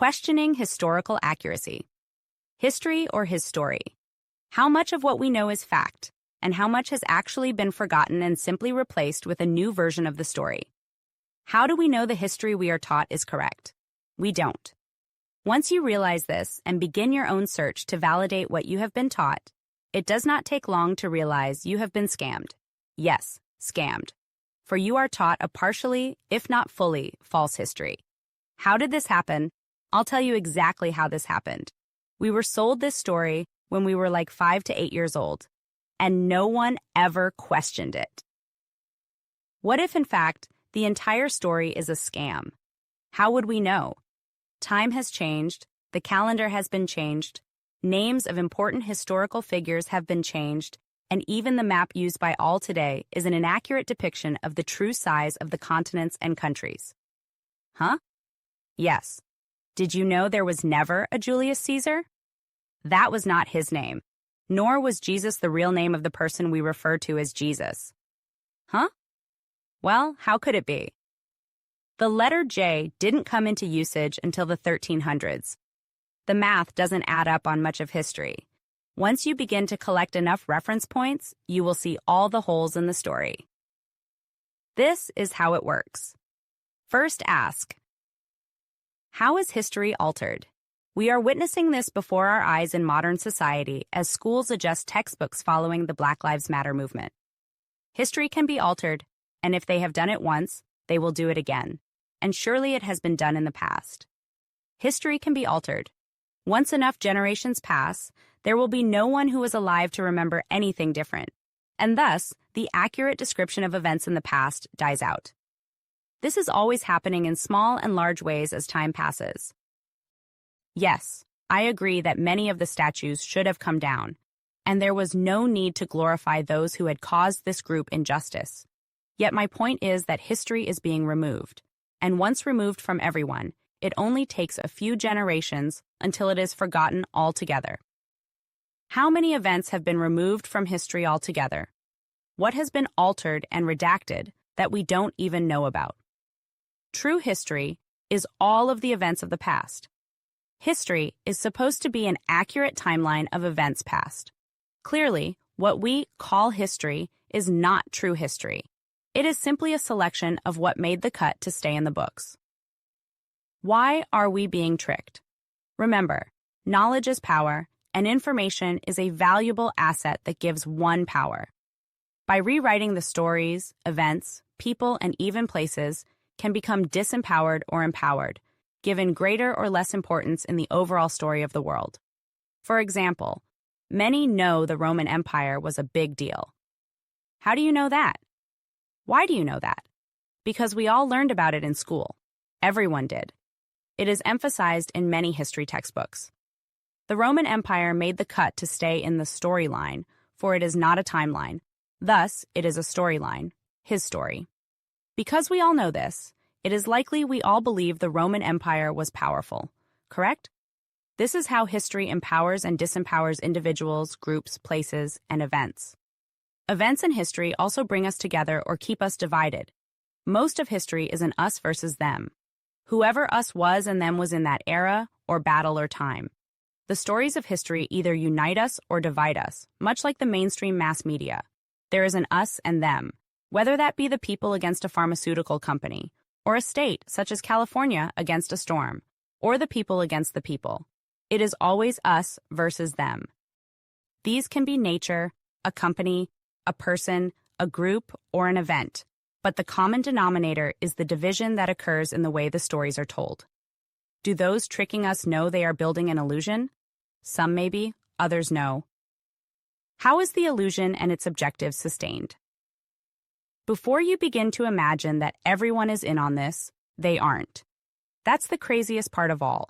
Questioning historical accuracy. History or his story? How much of what we know is fact, and how much has actually been forgotten and simply replaced with a new version of the story? How do we know the history we are taught is correct? We don't. Once you realize this and begin your own search to validate what you have been taught, it does not take long to realize you have been scammed. Yes, scammed. For you are taught a partially, if not fully, false history. How did this happen? I'll tell you exactly how this happened. We were sold this story when we were like 5 to 8 years old, and no one ever questioned it. What if, in fact, the entire story is a scam? How would we know? Time has changed, the calendar has been changed, names of important historical figures have been changed, and even the map used by all today is an inaccurate depiction of the true size of the continents and countries. Huh? Yes. Did you know there was never a Julius Caesar? That was not his name, nor was Jesus the real name of the person we refer to as Jesus. Huh? Well, how could it be? The letter J didn't come into usage until the 1300s. The math doesn't add up on much of history. Once you begin to collect enough reference points, you will see all the holes in the story. This is how it works. First ask, how is history altered? We are witnessing this before our eyes in modern society as schools adjust textbooks following the Black Lives Matter movement. History can be altered, and if they have done it once, they will do it again. And surely it has been done in the past. History can be altered. Once enough generations pass, there will be no one who is alive to remember anything different, and thus, the accurate description of events in the past dies out. This is always happening in small and large ways as time passes. Yes, I agree that many of the statues should have come down, and there was no need to glorify those who had caused this group injustice. Yet my point is that history is being removed, and once removed from everyone, it only takes a few generations until it is forgotten altogether. How many events have been removed from history altogether? What has been altered and redacted that we don't even know about? True history is all of the events of the past. History is supposed to be an accurate timeline of events past. Clearly, what we call history is not true history. It is simply a selection of what made the cut to stay in the books. Why are we being tricked? Remember, knowledge is power, and information is a valuable asset that gives one power. By rewriting the stories, events, people, and even places can become disempowered or empowered, given greater or less importance in the overall story of the world. For example, many know the Roman Empire was a big deal. How do you know that? Why do you know that? Because we all learned about it in school. Everyone did. It is emphasized in many history textbooks. The Roman Empire made the cut to stay in the storyline, for it is not a timeline. Thus, it is a storyline, his story. Because we all know this, it is likely we all believe the Roman Empire was powerful, correct? This is how history empowers and disempowers individuals, groups, places, and events. Events in history also bring us together or keep us divided. Most of history is an us versus them. Whoever us was and them was in that era, or battle or time. The stories of history either unite us or divide us, much like the mainstream mass media. There is an us and them, whether that be the people against a pharmaceutical company, or a state such as California against a storm, or the people against the people. It is always us versus them. These can be nature, a company, a person, a group, or an event, but the common denominator is the division that occurs in the way the stories are told. Do those tricking us know they are building an illusion? Some maybe, others no. How is the illusion and its objectives sustained? Before you begin to imagine that everyone is in on this, they aren't. That's the craziest part of all.